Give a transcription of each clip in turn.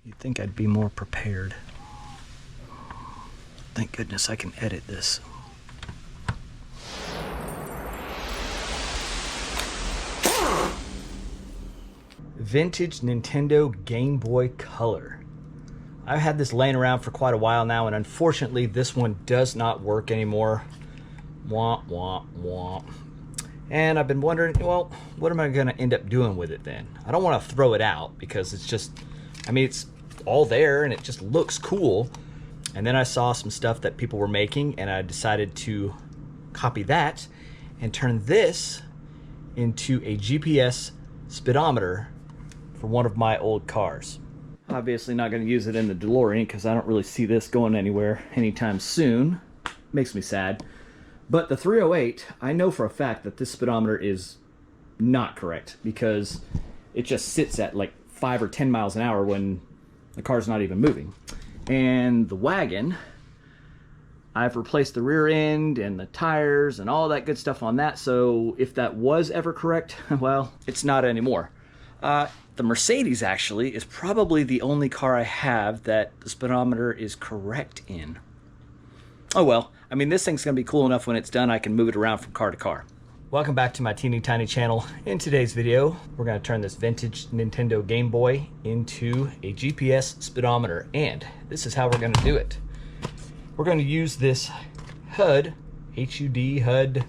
You'd think I'd be more prepared. Thank goodness I can edit this. Vintage Nintendo Game Boy Color. I've had this laying around for quite a while now, and unfortunately this one does not work anymore. Womp, womp, womp. And I've been wondering, well, what am I going to end up doing with it then? I don't want to throw it out because it's just, I mean, it's all there and it just looks cool. And then I saw some stuff that people were making, and I decided to copy that and turn this into a GPS speedometer for one of my old cars. Obviously not going to use it in the DeLorean because I don't really see this going anywhere anytime soon. Makes me sad. But the 308, I know for a fact that this speedometer is not correct because it just sits at like 5 or 10 miles an hour when the car's not even moving. And the wagon, I've replaced the rear end and the tires and all that good stuff on that, so if that was ever correct, well, it's not anymore. The Mercedes actually is probably the only car I have that the speedometer is correct in. Oh well, I mean, this thing's gonna be cool enough when it's done I can move it around from car to car. Welcome back to my teeny tiny channel. In today's video, we're gonna turn this vintage Nintendo Game Boy into a GPS speedometer, and this is how we're gonna do it. We're gonna use this HUD, H-U-D, HUD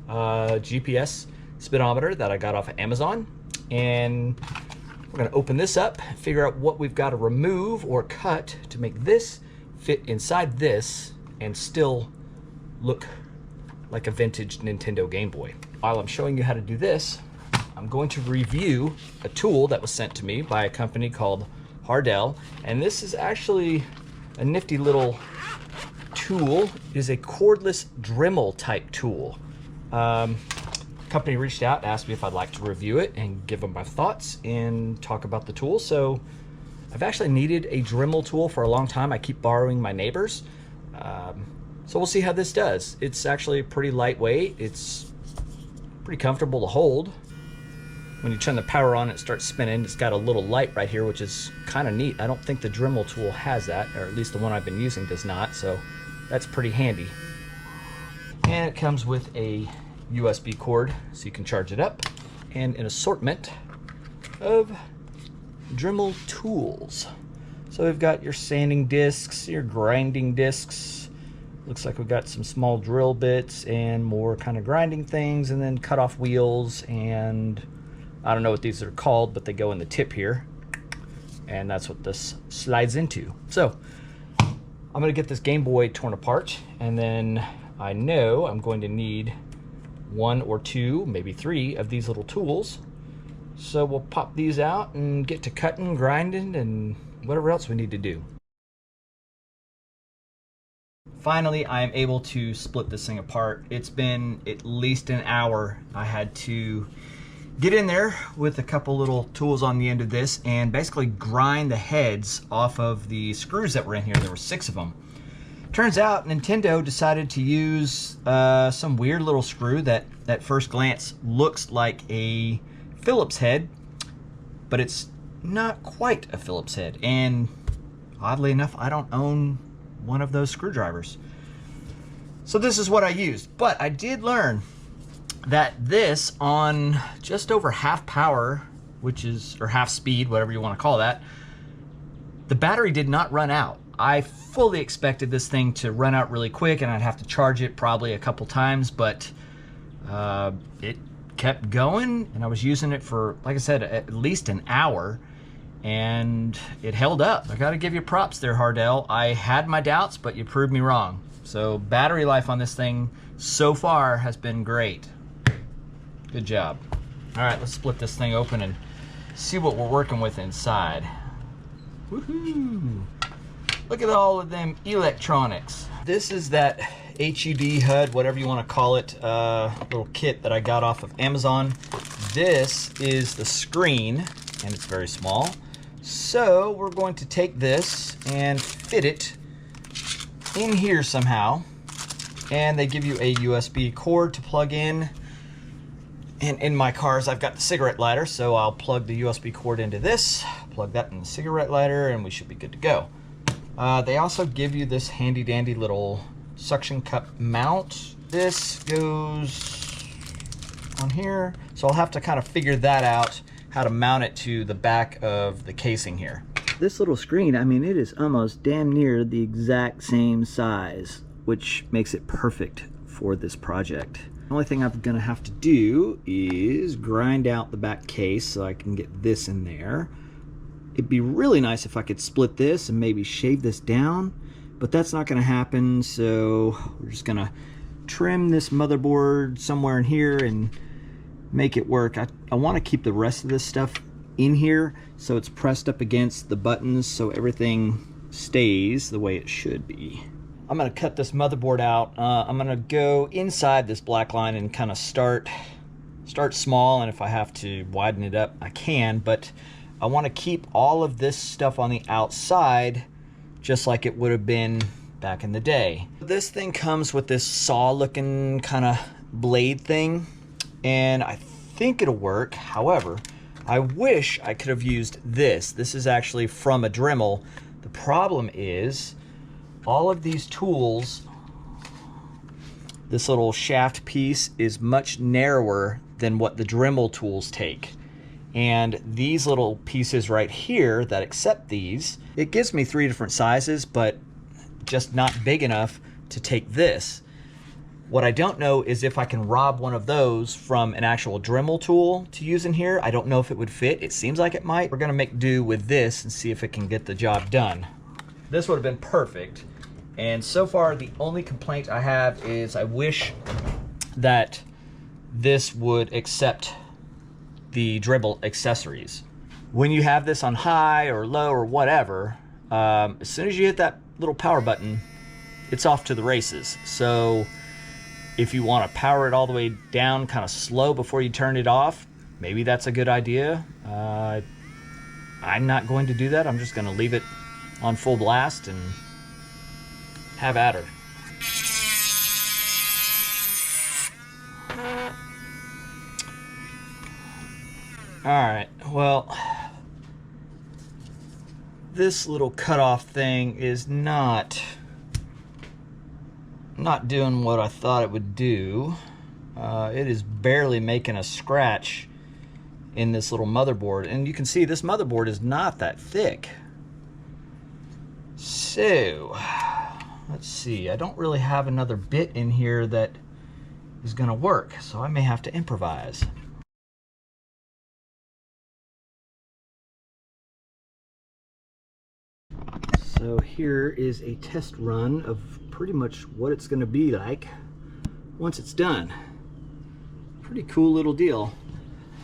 GPS speedometer that I got off of Amazon, and we're gonna open this up, figure out what we've got to remove or cut to make this fit inside this and still look like a vintage Nintendo Game Boy. While I'm showing you how to do this, I'm going to review a tool that was sent to me by a company called Hardell, and this is actually a nifty little tool. It is a cordless Dremel type tool. Company reached out, asked me if I'd like to review it and give them my thoughts and talk about the tool. So I've actually needed a Dremel tool for a long time. I keep borrowing my neighbors. So we'll see how this does. It's actually pretty lightweight. It's pretty comfortable to hold. When you turn the power on, it starts spinning. It's got a little light right here, which is kind of neat. I don't think the Dremel tool has that, or at least the one I've been using does not, so that's pretty handy. And it comes with a USB cord so you can charge it up, and an assortment of Dremel tools. So we've got your sanding discs, your grinding discs. Looks like we've got some small drill bits and more kind of grinding things, and then cut off wheels, and I don't know what these are called, but they go in the tip here, and that's what this slides into. So I'm gonna get this Game Boy torn apart, and then I know I'm going to need 1 or 2, maybe 3 of these little tools. So we'll pop these out and get to cutting, grinding, and whatever else we need to do. Finally, I am able to split this thing apart. It's been at least an hour. I had to get in there with a couple little tools on the end of this and basically grind the heads off of the screws that were in here. There were 6 of them. Turns out Nintendo decided to use some weird little screw that at first glance looks like a Phillips head, but it's not quite a Phillips head. And oddly enough, I don't own one of those screwdrivers. So this is what I used. But I did learn that this, on just over half power, which is, or half speed, whatever you want to call that, the battery did not run out. I fully expected this thing to run out really quick and I'd have to charge it probably a couple times, but it kept going, and I was using it for, like I said, at least an hour, and it held up. I gotta give you props there, Hardell. I had my doubts, but you proved me wrong. So battery life on this thing so far has been great. Good job. All right, let's split this thing open and see what we're working with inside. Woohoo! Look at all of them electronics. This is that HUD, HUD, whatever you want to call it, little kit that I got off of Amazon. This is the screen, and it's very small. So we're going to take this and fit it in here somehow. And they give you a USB cord to plug in. And in my cars, I've got the cigarette lighter, so I'll plug the USB cord into this, Plug that in the cigarette lighter and we should be good to go. They also give you this handy dandy little suction cup mount. This goes on here, so I'll have to kind of figure that out, how to mount it to the back of the casing here. This little screen, I mean, it is almost damn near the exact same size, which makes it perfect for this project. The only thing I'm gonna have to do is grind out the back case so I can get this in there. It'd be really nice if I could split this and maybe shave this down, but that's not gonna happen, so we're just gonna trim this motherboard somewhere in here and make it work. I wanna keep the rest of this stuff in here so it's pressed up against the buttons so everything stays the way it should be. I'm gonna cut this motherboard out. I'm gonna go inside this black line and kind of start small, and if I have to widen it up, I can, but I want to keep all of this stuff on the outside just like it would have been back in the day. This thing comes with this saw looking kind of blade thing, and I think it'll work. However, I wish I could have used this. This is actually from a Dremel. The problem is all of these tools, this little shaft piece is much narrower than what the Dremel tools take. And these little pieces right here that accept these, it gives me 3 different sizes, but just not big enough to take this. What I don't know is if I can rob one of those from an actual Dremel tool to use in here. I don't know if it would fit. It seems like it might. We're gonna make do with this and see if it can get the job done. This would have been perfect. And so far, the only complaint I have is I wish that this would accept the Dremel accessories. When you have this on high or low or whatever, as soon as you hit that little power button, it's off to the races. So if you want to power it all the way down kind of slow before you turn it off, maybe that's a good idea. I'm not going to do that. I'm just going to leave it on full blast and have at her. Alright, well, this little cutoff thing is not doing what I thought it would do. It is barely making a scratch in this little motherboard, and you can see this motherboard is not that thick. So let's see, I don't really have another bit in here that is gonna work, so I may have to improvise. So here is a test run of pretty much what it's going to be like once it's done. Pretty cool little deal.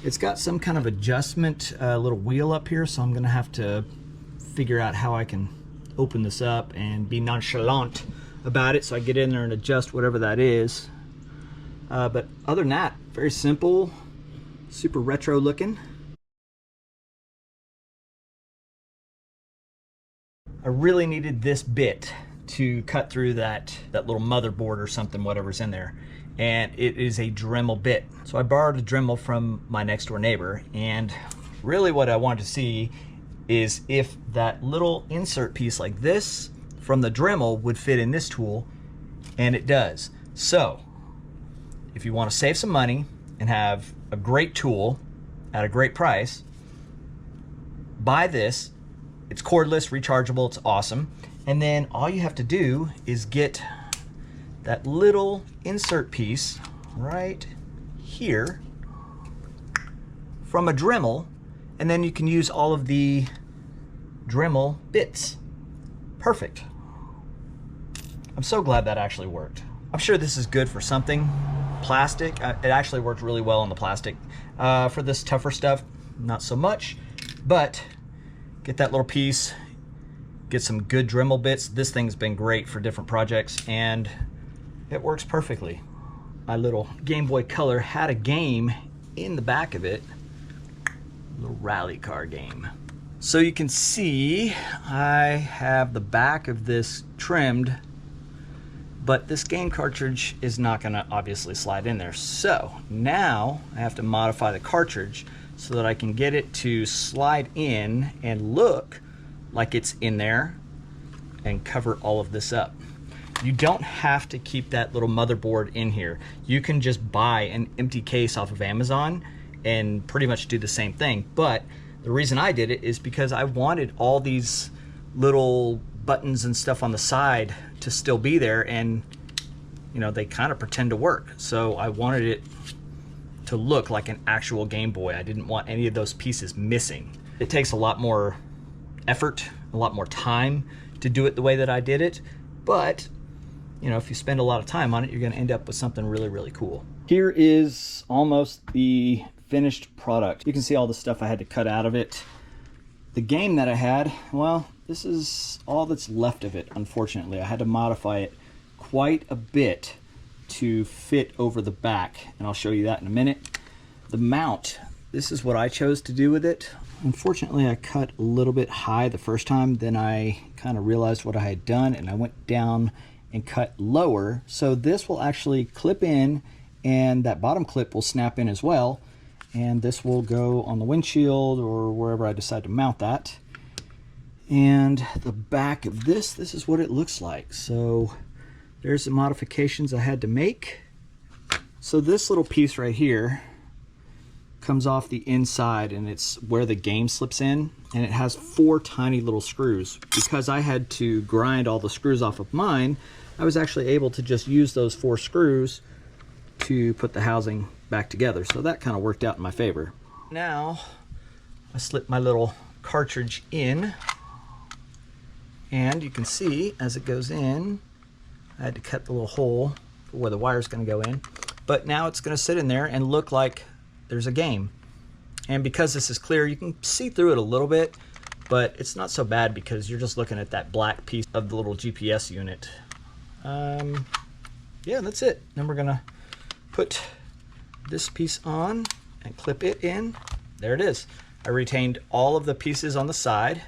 It's got some kind of adjustment little wheel up here, so I'm going to have to figure out how I can open this up and be nonchalant about it so I get in there and adjust whatever that is. But other than that, very simple, super retro looking. I really needed this bit to cut through that little motherboard or something, whatever's in there. And it is a Dremel bit. So I borrowed a Dremel from my next door neighbor, and really what I wanted to see is if that little insert piece like this from the Dremel would fit in this tool, and it does. So if you want to save some money and have a great tool at a great price, buy this. It's cordless, rechargeable, it's awesome. And then all you have to do is get that little insert piece right here from a Dremel, and then you can use all of the Dremel bits. Perfect. I'm so glad that actually worked. I'm sure this is good for something. Plastic, it actually worked really well on the plastic. For this tougher stuff, not so much, but get that little piece, get some good Dremel bits. This thing's been great for different projects, and it works perfectly. My little Game Boy Color had a game in the back of it, a little rally car game. So you can see I have the back of this trimmed, but this game cartridge is not gonna obviously slide in there. So now I have to modify the cartridge so that I can get it to slide in and look like it's in there and cover all of this up. You don't have to keep that little motherboard in here. You can just buy an empty case off of Amazon and pretty much do the same thing. But the reason I did it is because I wanted all these little buttons and stuff on the side to still be there, and you know, they kind of pretend to work. So I wanted it to look like an actual Game Boy. I didn't want any of those pieces missing. It takes a lot more effort, a lot more time to do it the way that I did it, but you know, if you spend a lot of time on it, you're going to end up with something really, really cool. Here is almost the finished product. You can see all the stuff I had to cut out of it. The game that I had, well, this is all that's left of it, unfortunately. I had to modify it quite a bit to fit over the back, and I'll show you that in a minute. The mount, this is what I chose to do with it. Unfortunately, I cut a little bit high the first time, then I kind of realized what I had done, and I went down and cut lower. So this will actually clip in, and that bottom clip will snap in as well, and this will go on the windshield or wherever I decide to mount that. And the back of this is what it looks like. So there's the modifications I had to make. So this little piece right here comes off the inside, and it's where the game slips in, and it has 4 tiny little screws. Because I had to grind all the screws off of mine, I was actually able to just use those 4 screws to put the housing back together. So that kind of worked out in my favor. Now I slip my little cartridge in, and you can see as it goes in, I had to cut the little hole for where the wire's going to go in, but now it's going to sit in there and look like there's a game. And because this is clear, you can see through it a little bit, but it's not so bad because you're just looking at that black piece of the little GPS unit. Yeah, that's it. Then we're going to put this piece on and clip it in. There it is. I retained all of the pieces on the side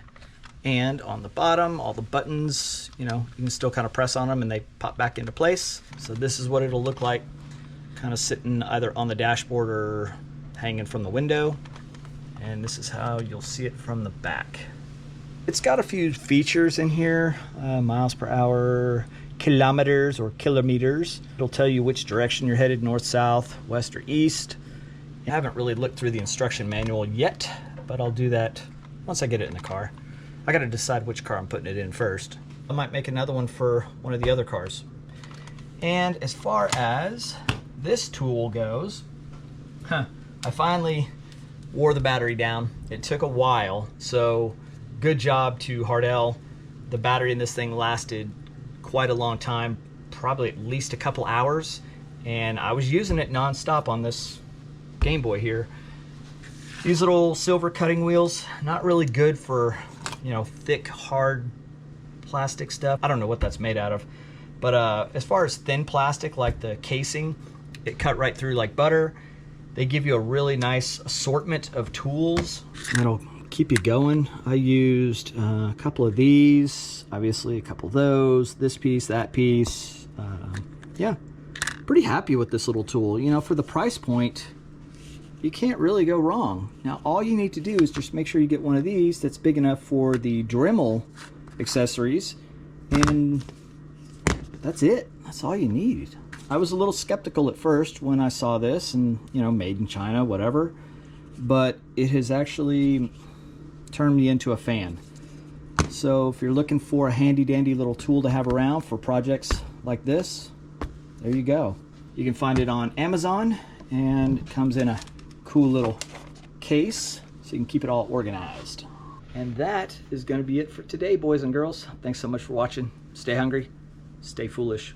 and on the bottom, all the buttons, you know, you can still kind of press on them and they pop back into place. So this is what it'll look like, kind of sitting either on the dashboard or hanging from the window. And this is how you'll see it from the back. It's got a few features in here, miles per hour, kilometers or kilometers. It'll tell you which direction you're headed, north, south, west, or east. I haven't really looked through the instruction manual yet, but I'll do that once I get it in the car. I gotta decide which car I'm putting it in first. I might make another one for one of the other cars. And as far as this tool goes, I finally wore the battery down. It took a while, so good job to Hardell. The battery in this thing lasted quite a long time, probably at least a couple hours, and I was using it non-stop on this Game Boy here. These little silver cutting wheels, not really good for, you know, thick, hard plastic stuff. I don't know what that's made out of, but as far as thin plastic, like the casing, it cut right through like butter. They give you a really nice assortment of tools that'll keep you going. I used a couple of these, obviously a couple of those, this piece, that piece. Yeah, pretty happy with this little tool. You know, for the price point, you can't really go wrong. Now, all you need to do is just make sure you get one of these that's big enough for the Dremel accessories, and that's it. That's all you need. I was a little skeptical at first when I saw this, and you know, made in China, whatever, but it has actually turned me into a fan. So if you're looking for a handy dandy little tool to have around for projects like this, there you go. You can find it on Amazon, and it comes in a cool little case so you can keep it all organized. And that is going to be it for today, boys and girls. Thanks so much for watching. Stay hungry, stay foolish.